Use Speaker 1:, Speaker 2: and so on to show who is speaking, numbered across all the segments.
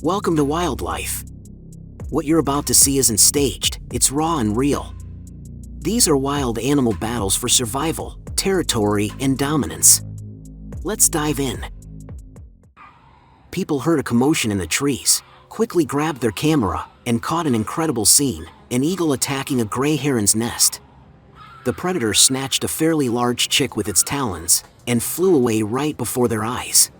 Speaker 1: Welcome to Wildlife. What you're about to see isn't staged, it's raw and real. These are wild animal battles for survival, territory, and dominance. Let's dive in. People heard a commotion in the trees, quickly grabbed their camera, and caught an incredible scene: an eagle attacking a gray heron's nest. The predator snatched a fairly large chick with its talons and flew away right before their eyes.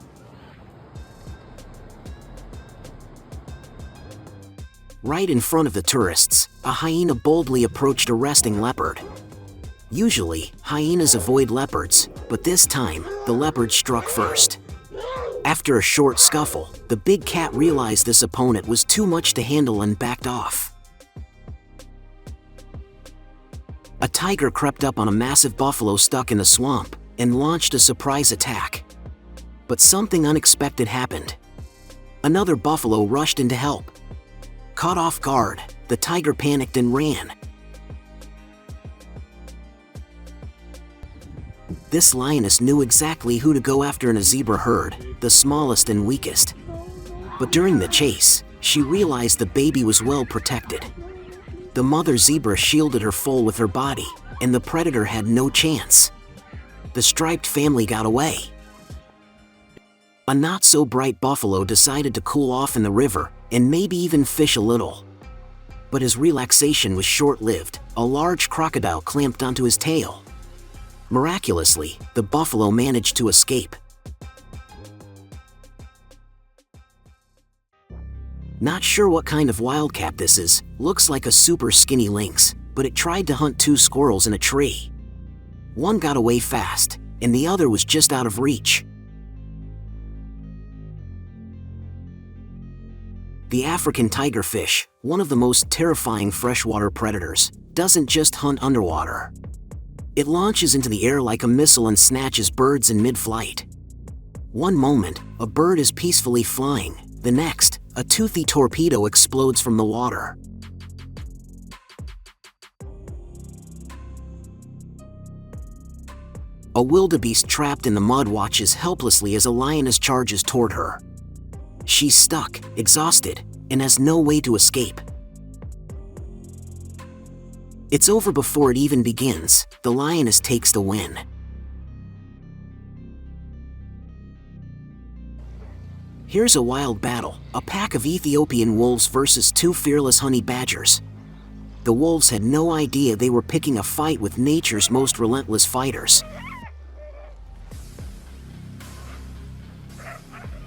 Speaker 1: Right in front of the tourists, a hyena boldly approached a resting leopard. Usually, hyenas avoid leopards, but this time, the leopard struck first. After a short scuffle, the big cat realized this opponent was too much to handle and backed off. A tiger crept up on a massive buffalo stuck in the swamp and launched a surprise attack. But something unexpected happened. Another buffalo rushed in to help. Caught off guard, the tiger panicked and ran. This lioness knew exactly who to go after in a zebra herd, the smallest and weakest. But during the chase, she realized the baby was well protected. The mother zebra shielded her foal with her body, and the predator had no chance. The striped family got away. A not-so-bright buffalo decided to cool off in the river and maybe even fish a little. But his relaxation was short-lived. A large crocodile clamped onto his tail. Miraculously, the buffalo managed to escape. Not sure what kind of wildcat this is, looks like a super skinny lynx, but it tried to hunt two squirrels in a tree. One got away fast, and the other was just out of reach. The African tigerfish, one of the most terrifying freshwater predators, doesn't just hunt underwater. It launches into the air like a missile and snatches birds in mid-flight. One moment, a bird is peacefully flying. The next, a toothy torpedo explodes from the water. A wildebeest trapped in the mud watches helplessly as a lioness charges toward her. She's stuck, exhausted, and has no way to escape. It's over before it even begins. The lioness takes the win. Here's a wild battle: a pack of Ethiopian wolves versus two fearless honey badgers. The wolves had no idea they were picking a fight with nature's most relentless fighters.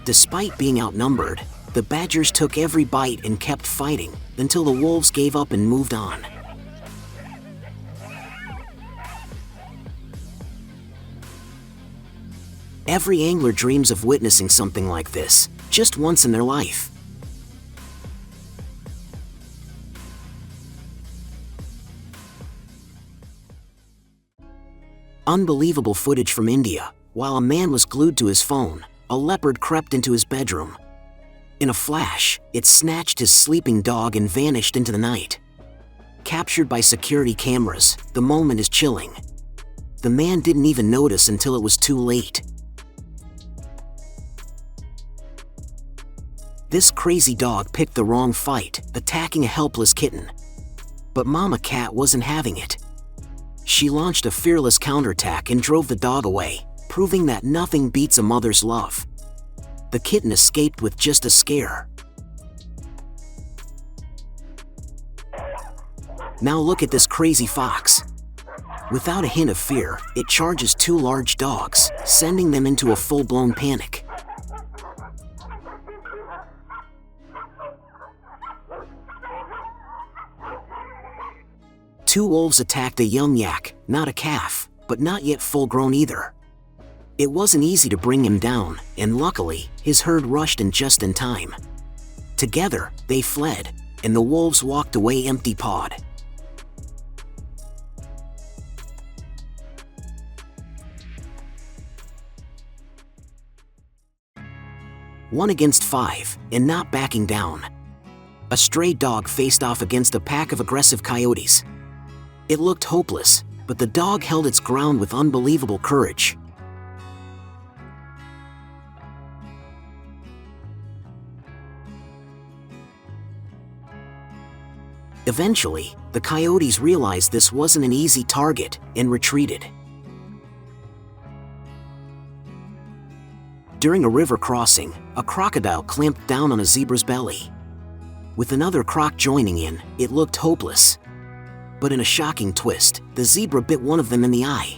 Speaker 1: Despite being outnumbered, the badgers took every bite and kept fighting until the wolves gave up and moved on. Every angler dreams of witnessing something like this, just once in their life. Unbelievable footage from India. While a man was glued to his phone, a leopard crept into his bedroom. In a flash, it snatched his sleeping dog and vanished into the night. Captured by security cameras, the moment is chilling. The man didn't even notice until it was too late. This crazy dog picked the wrong fight, attacking a helpless kitten. But Mama Cat wasn't having it. She launched a fearless counterattack and drove the dog away, proving that nothing beats a mother's love. The kitten escaped with just a scare. Now look at this crazy fox. Without a hint of fear, it charges two large dogs, sending them into a full-blown panic. Two wolves attacked a young yak, not a calf, but not yet full-grown either. It wasn't easy to bring him down, and luckily, his herd rushed in just in time. Together, they fled, and the wolves walked away empty-pawed. One against five, and not backing down. A stray dog faced off against a pack of aggressive coyotes. It looked hopeless, but the dog held its ground with unbelievable courage. Eventually, the coyotes realized this wasn't an easy target and retreated. During a river crossing, a crocodile clamped down on a zebra's belly. With another croc joining in, it looked hopeless. But in a shocking twist, the zebra bit one of them in the eye.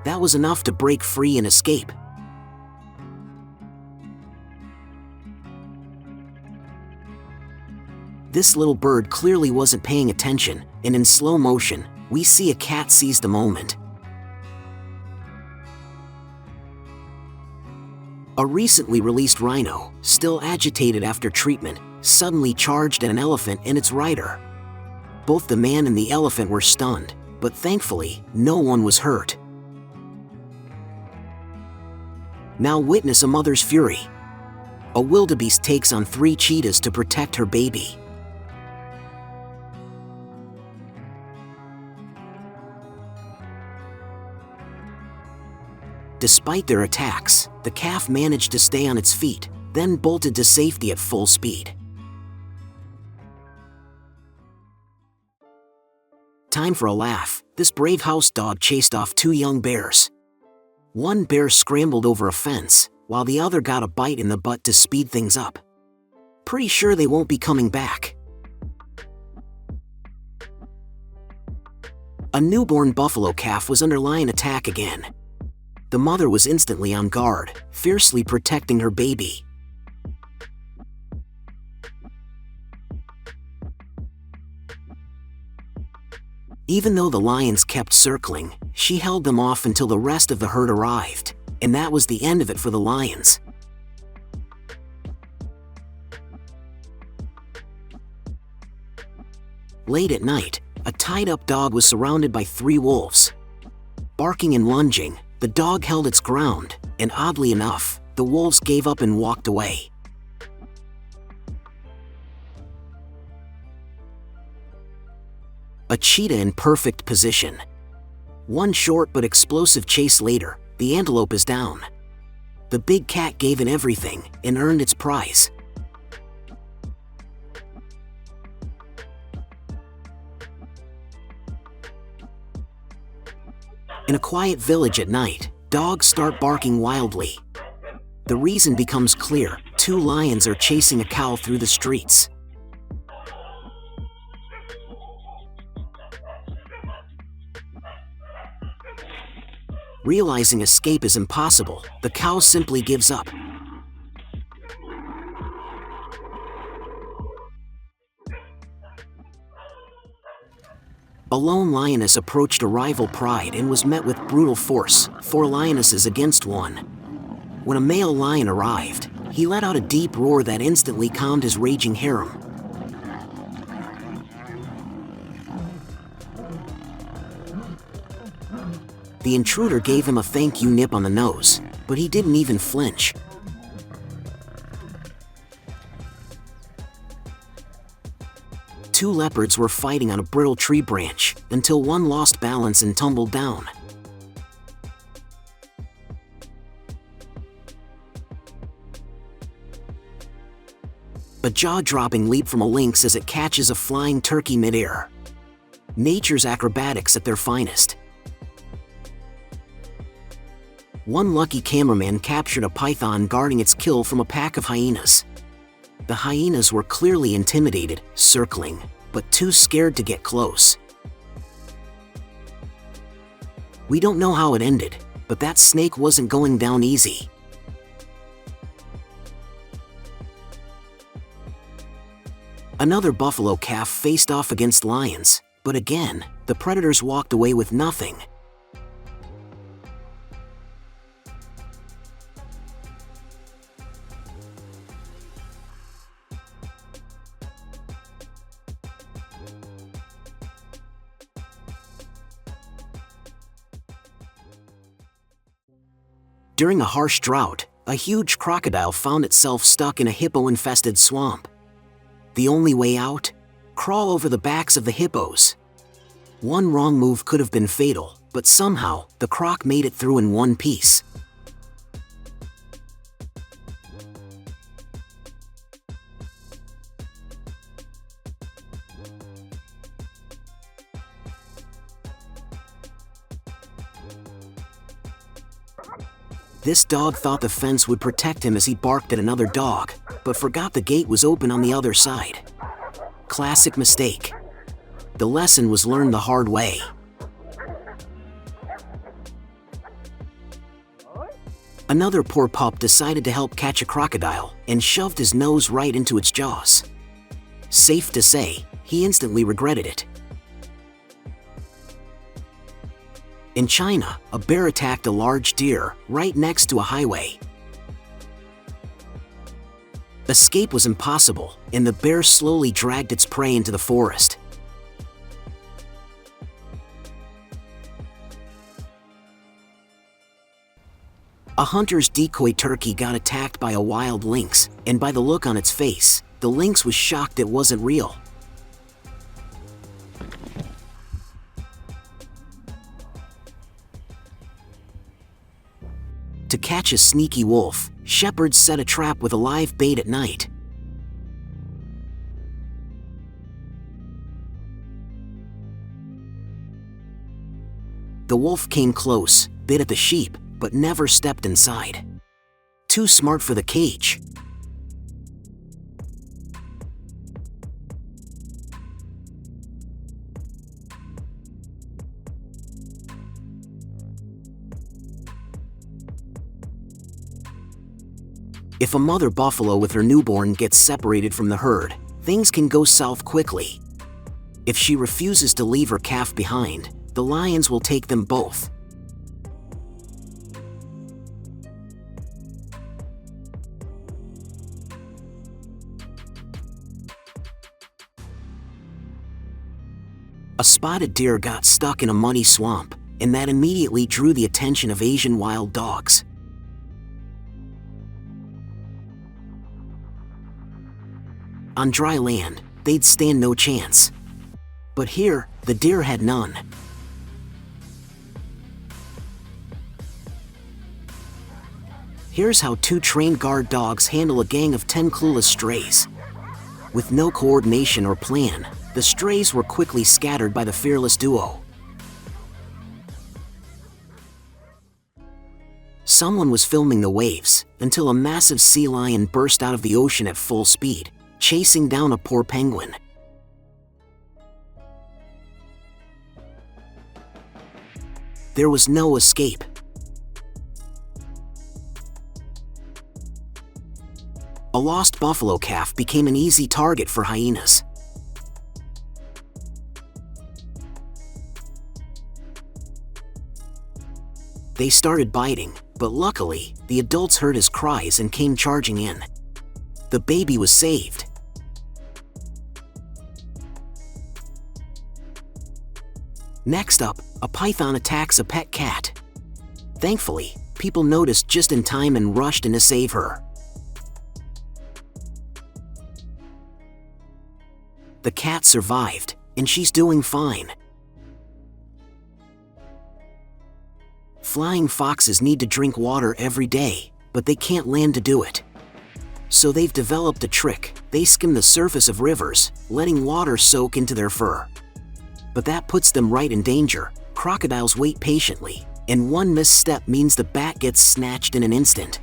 Speaker 1: That was enough to break free and escape. This little bird clearly wasn't paying attention, and in slow motion, we see a cat seize the moment. A recently released rhino, still agitated after treatment, suddenly charged at an elephant and its rider. Both the man and the elephant were stunned, but thankfully, no one was hurt. Now witness a mother's fury. A wildebeest takes on 3 cheetahs to protect her baby. Despite their attacks, the calf managed to stay on its feet, then bolted to safety at full speed. Time for a laugh. This brave house dog chased off 2 young bears. One bear scrambled over a fence, while the other got a bite in the butt to speed things up. Pretty sure they won't be coming back. A newborn buffalo calf was under lion attack again. The mother was instantly on guard, fiercely protecting her baby. Even though the lions kept circling, she held them off until the rest of the herd arrived, and that was the end of it for the lions. Late at night, a tied-up dog was surrounded by 3 wolves. Barking and lunging, the dog held its ground, and oddly enough, the wolves gave up and walked away. A cheetah in perfect position. One short but explosive chase later, the antelope is down. The big cat gave it everything and earned its prize. In a quiet village at night, dogs start barking wildly. The reason becomes clear: 2 lions are chasing a cow through the streets. Realizing escape is impossible, the cow simply gives up. A lone lioness approached a rival pride and was met with brutal force, 4 lionesses against 1. When a male lion arrived, he let out a deep roar that instantly calmed his raging harem. The intruder gave him a thank you nip on the nose, but he didn't even flinch. Two leopards were fighting on a brittle tree branch until one lost balance and tumbled down. A jaw-dropping leap from a lynx as it catches a flying turkey midair. Nature's acrobatics at their finest. One lucky cameraman captured a python guarding its kill from a pack of hyenas. The hyenas were clearly intimidated, circling, but too scared to get close. We don't know how it ended, but that snake wasn't going down easy. Another buffalo calf faced off against lions, but again, the predators walked away with nothing. During a harsh drought, a huge crocodile found itself stuck in a hippo-infested swamp. The only way out? Crawl over the backs of the hippos. One wrong move could have been fatal, but somehow, the croc made it through in one piece. This dog thought the fence would protect him as he barked at another dog, but forgot the gate was open on the other side. Classic mistake. The lesson was learned the hard way. Another poor pup decided to help catch a crocodile and shoved his nose right into its jaws. Safe to say, he instantly regretted it. In China, a bear attacked a large deer right next to a highway. Escape was impossible, and the bear slowly dragged its prey into the forest. A hunter's decoy turkey got attacked by a wild lynx, and by the look on its face, the lynx was shocked it wasn't real. To catch a sneaky wolf, shepherds set a trap with a live bait at night. The wolf came close, bit at the sheep, but never stepped inside. Too smart for the cage. If a mother buffalo with her newborn gets separated from the herd, things can go south quickly. If she refuses to leave her calf behind, the lions will take them both. A spotted deer got stuck in a muddy swamp, and that immediately drew the attention of Asian wild dogs. On dry land, they'd stand no chance. But here, the deer had none. Here's how 2 trained guard dogs handle a gang of 10 clueless strays. With no coordination or plan, the strays were quickly scattered by the fearless duo. Someone was filming the waves until a massive sea lion burst out of the ocean at full speed, chasing down a poor penguin. There was no escape. A lost buffalo calf became an easy target for hyenas. They started biting, but luckily, the adults heard his cries and came charging in. The baby was saved. Next up, a python attacks a pet cat. Thankfully, people noticed just in time and rushed in to save her. The cat survived, and she's doing fine. Flying foxes need to drink water every day, but they can't land to do it. So they've developed a trick. They skim the surface of rivers, letting water soak into their fur. But that puts them right in danger. Crocodiles wait patiently, and one misstep means the bat gets snatched in an instant.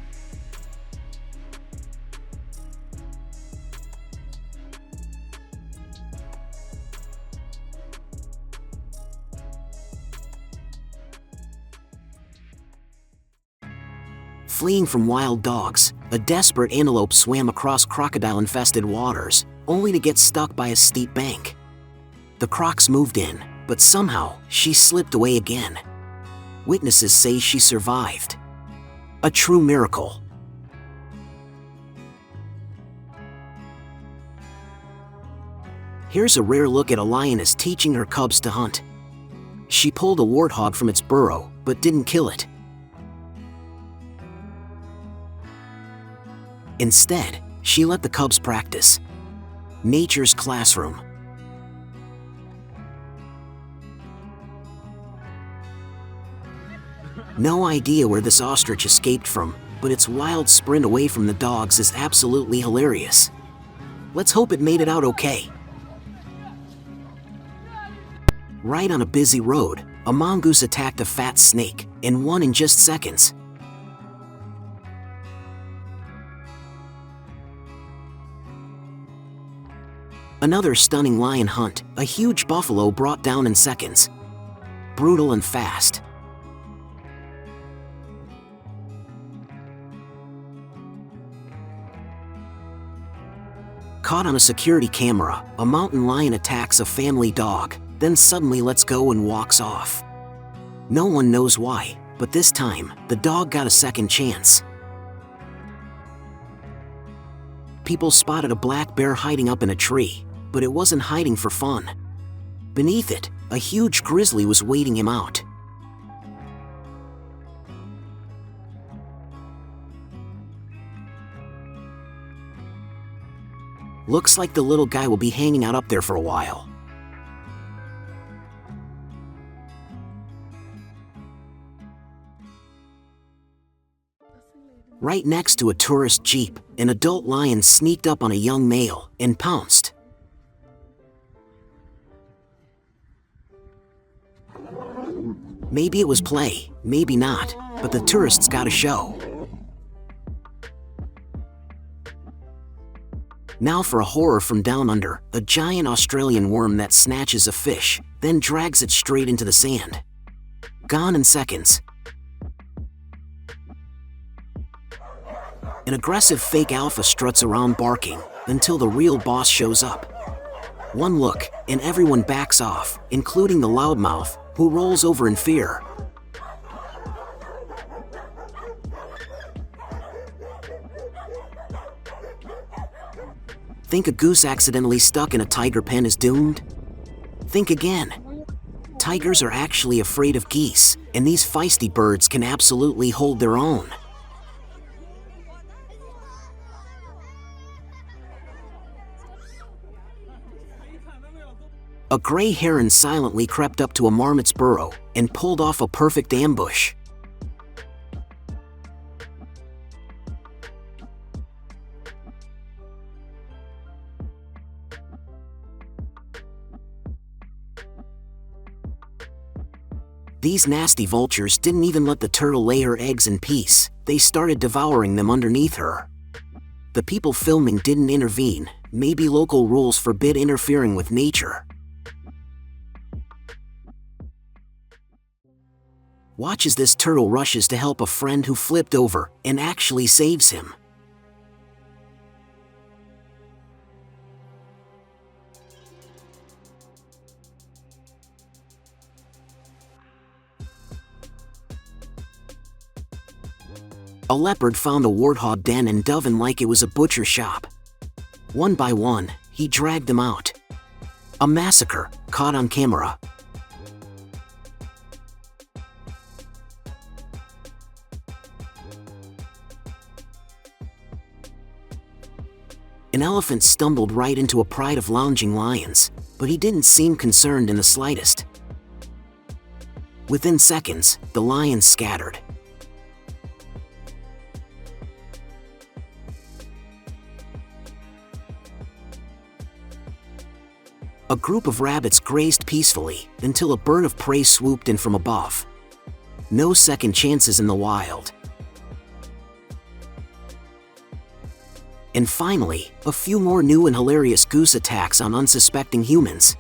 Speaker 1: Fleeing from wild dogs, a desperate antelope swam across crocodile-infested waters, only to get stuck by a steep bank. The crocs moved in, but somehow, she slipped away again. Witnesses say she survived. A true miracle. Here's a rare look at a lioness teaching her cubs to hunt. She pulled a warthog from its burrow, but didn't kill it. Instead, she let the cubs practice. Nature's classroom. No idea where this ostrich escaped from, but its wild sprint away from the dogs is absolutely hilarious. Let's hope it made it out okay. Right on a busy road, a mongoose attacked a fat snake and won in just seconds. Another stunning lion hunt, a huge buffalo brought down in seconds. Brutal and fast. Caught on a security camera, a mountain lion attacks a family dog, then suddenly lets go and walks off. No one knows why, but this time, the dog got a second chance. People spotted a black bear hiding up in a tree, but it wasn't hiding for fun. Beneath it, a huge grizzly was waiting him out. Looks like the little guy will be hanging out up there for a while. Right next to a tourist jeep, an adult lion sneaked up on a young male and pounced. Maybe it was play, maybe not, but the tourists got a show. Now for a horror from down under, a giant Australian worm that snatches a fish, then drags it straight into the sand. Gone in seconds. An aggressive fake alpha struts around barking, until the real boss shows up. One look, and everyone backs off, including the loudmouth, who rolls over in fear. Think a goose accidentally stuck in a tiger pen is doomed? Think again. Tigers are actually afraid of geese, and these feisty birds can absolutely hold their own. A gray heron silently crept up to a marmot's burrow and pulled off a perfect ambush. These nasty vultures didn't even let the turtle lay her eggs in peace. They started devouring them underneath her. The people filming didn't intervene. Maybe local rules forbid interfering with nature. Watch as this turtle rushes to help a friend who flipped over and actually saves him. A leopard found a warthog den and dove him like it was a butcher shop. One by one, he dragged them out. A massacre, caught on camera. An elephant stumbled right into a pride of lounging lions, but he didn't seem concerned in the slightest. Within seconds, the lions scattered. A group of rabbits grazed peacefully until a bird of prey swooped in from above. No second chances in the wild. And finally, a few more new and hilarious goose attacks on unsuspecting humans.